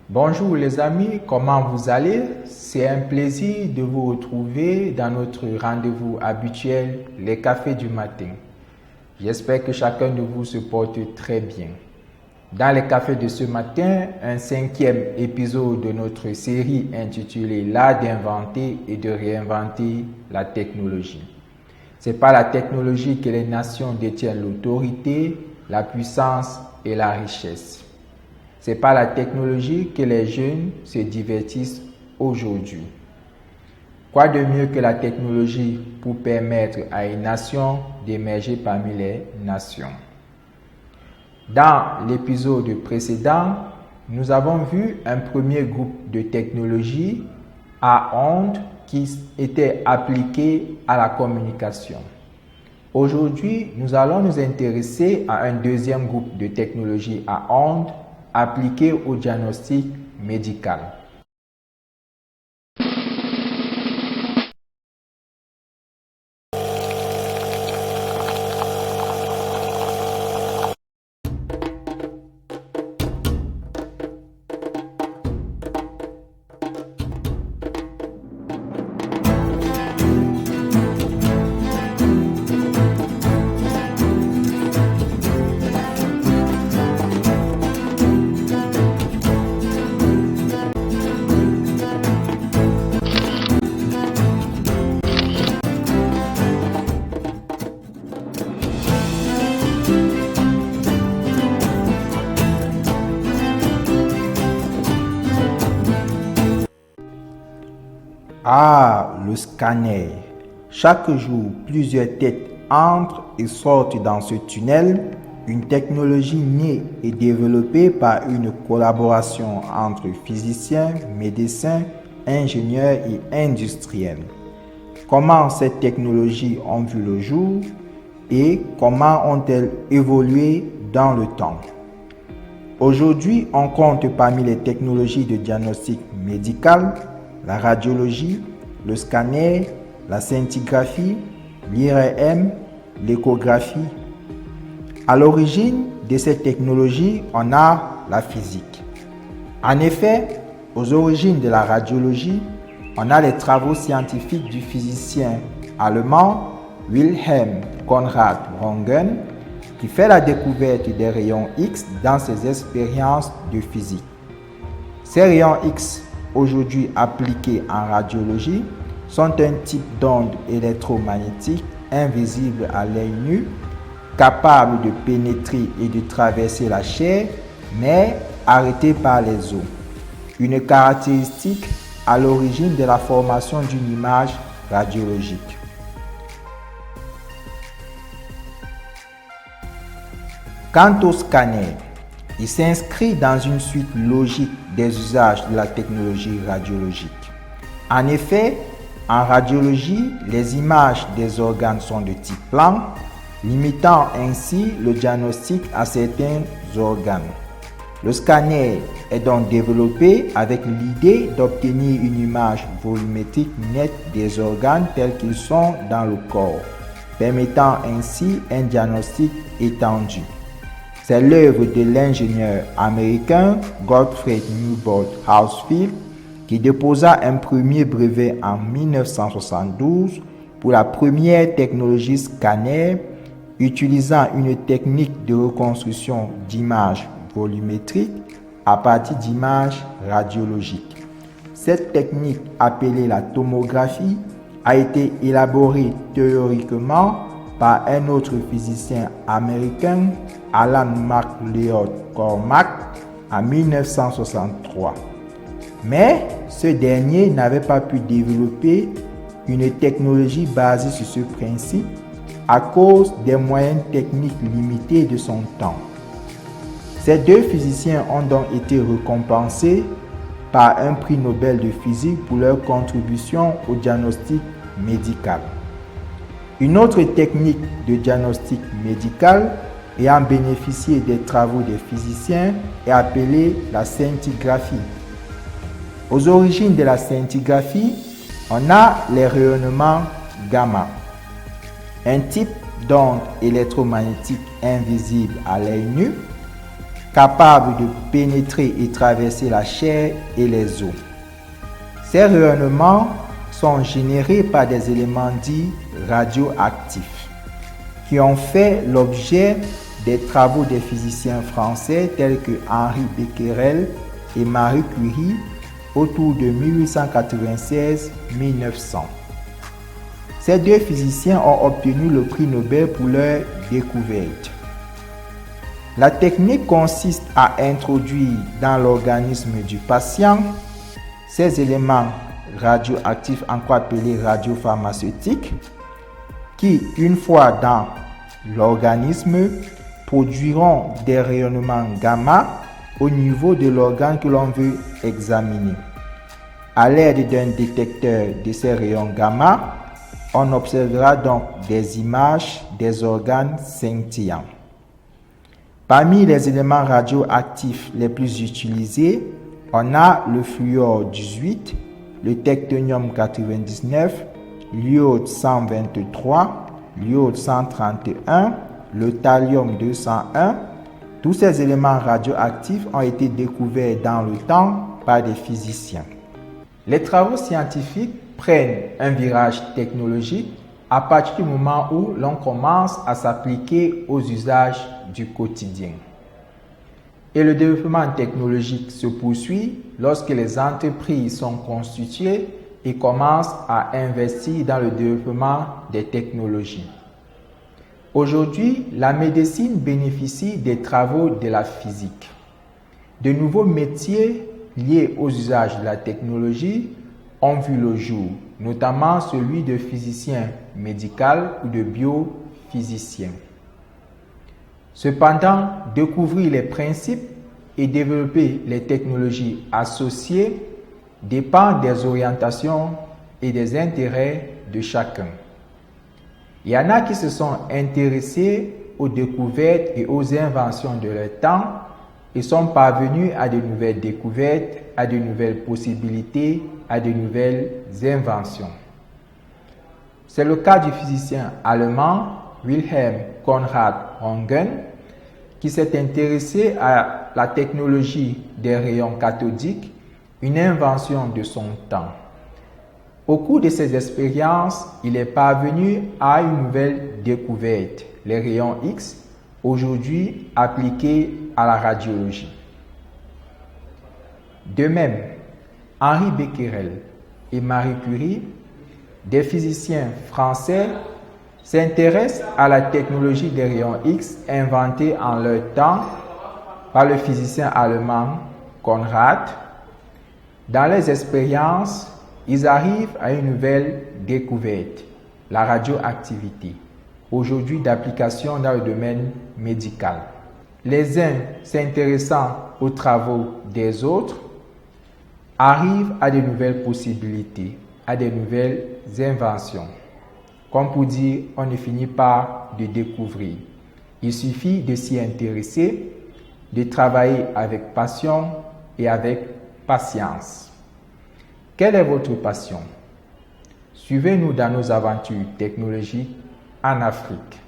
Bonjour les amis, comment vous allez? C'est un plaisir de vous retrouver dans notre rendez-vous habituel, les cafés du matin. J'espère que chacun de vous se porte très bien. Dans les cafés de ce matin, un 5e épisode de notre série intitulée L'art d'inventer et de réinventer la technologie. C'est par la technologie que les nations détiennent l'autorité, la puissance et la richesse. C'est par la technologie que les jeunes se divertissent aujourd'hui. Quoi de mieux que la technologie pour permettre à une nation d'émerger parmi les nations? Dans l'épisode précédent, nous avons vu un premier groupe de technologies à ondes qui était appliqué à la communication. Aujourd'hui, nous allons nous intéresser à un deuxième groupe de technologies à ondes appliquées au diagnostic médical. Ah, le scanner. Chaque jour, plusieurs têtes entrent et sortent dans ce tunnel, une technologie née et développée par une collaboration entre physiciens, médecins, ingénieurs et industriels. Comment ces technologies ont vu le jour et comment ont-elles évolué dans le temps? Aujourd'hui, on compte parmi les technologies de diagnostic médical la radiologie, le scanner, la scintigraphie, l'IRM, l'échographie. À l'origine de ces technologies, on a la physique. En effet, aux origines de la radiologie, on a les travaux scientifiques du physicien allemand Wilhelm Conrad Röntgen qui fait la découverte des rayons X dans ses expériences de physique. Ces rayons X, aujourd'hui appliqués en radiologie, sont un type d'onde électromagnétique invisible à l'œil nu, capable de pénétrer et de traverser la chair, mais arrêté par les os. Une caractéristique à l'origine de la formation d'une image radiologique. Quant au scanner, il s'inscrit dans une suite logique des usages de la technologie radiologique. En effet, en radiologie, les images des organes sont de type plan, limitant ainsi le diagnostic à certains organes. Le scanner est donc développé avec l'idée d'obtenir une image volumétrique nette des organes tels qu'ils sont dans le corps, permettant ainsi un diagnostic étendu. C'est l'œuvre de l'ingénieur américain Gottfried Newport Housefield qui déposa un premier brevet en 1972 pour la première technologie scanner utilisant une technique de reconstruction d'images volumétriques à partir d'images radiologiques. Cette technique, appelée la tomographie, a été élaborée théoriquement par un autre physicien américain, Alan MacLeod Cormack, en 1963. Mais ce dernier n'avait pas pu développer une technologie basée sur ce principe à cause des moyens techniques limités de son temps. Ces deux physiciens ont donc été récompensés par un prix Nobel de physique pour leur contribution au diagnostic médical. Une autre technique de diagnostic médical ayant bénéficié des travaux des physiciens est appelée la scintigraphie. Aux origines de la scintigraphie, on a les rayonnements gamma, un type d'onde électromagnétique invisible à l'œil nu. capables de pénétrer et traverser la chair et les os. Ces rayonnements sont générés par des éléments dits radioactifs qui ont fait l'objet des travaux des physiciens français tels que Henri Becquerel et Marie Curie autour de 1896-1900. Ces deux physiciens ont obtenu le prix Nobel pour leur découverte. La technique consiste à introduire dans l'organisme du patient ces éléments radioactifs, encore appelés radiopharmaceutiques, qui, une fois dans l'organisme, produiront des rayonnements gamma au niveau de l'organe que l'on veut examiner. À l'aide d'un détecteur de ces rayons gamma, on observera donc des images des organes scintillants. Parmi les éléments radioactifs les plus utilisés, on a le fluor 18, le tectonium 99, l'iode 123, l'iode 131, le thallium 201. Tous ces éléments radioactifs ont été découverts dans le temps par des physiciens. Les travaux scientifiques prennent un virage technologique à partir du moment où l'on commence à s'appliquer aux usages du quotidien. Et le développement technologique se poursuit lorsque les entreprises sont constituées et commencent à investir dans le développement des technologies. Aujourd'hui, la médecine bénéficie des travaux de la physique. De nouveaux métiers liés aux usages de la technologie ont vu le jour, notamment celui de physicien médical ou de biophysicien. Cependant, découvrir les principes et développer les technologies associées dépend des orientations et des intérêts de chacun. Il y en a qui se sont intéressés aux découvertes et aux inventions de leur temps et sont parvenus à de nouvelles découvertes, à de nouvelles possibilités, à de nouvelles inventions. C'est le cas du physicien allemand Wilhelm Conrad Röntgen qui s'est intéressé à la technologie des rayons cathodiques, une invention de son temps. Au cours de ses expériences, il est parvenu à une nouvelle découverte, les rayons X, aujourd'hui appliqués à la radiologie. De même, Henri Becquerel et Marie Curie, des physiciens français, s'intéressent à la technologie des rayons X inventée en leur temps par le physicien allemand Conrad. Dans les expériences, ils arrivent à une nouvelle découverte, la radioactivité, aujourd'hui d'application dans le domaine médical. Les uns s'intéressant aux travaux des autres arrivent à de nouvelles possibilités, à de nouvelles inventions. Comme pour dire, on ne finit pas de découvrir. Il suffit de s'y intéresser, de travailler avec passion et avec patience. Quelle est votre passion? Suivez-nous dans nos aventures technologiques en Afrique.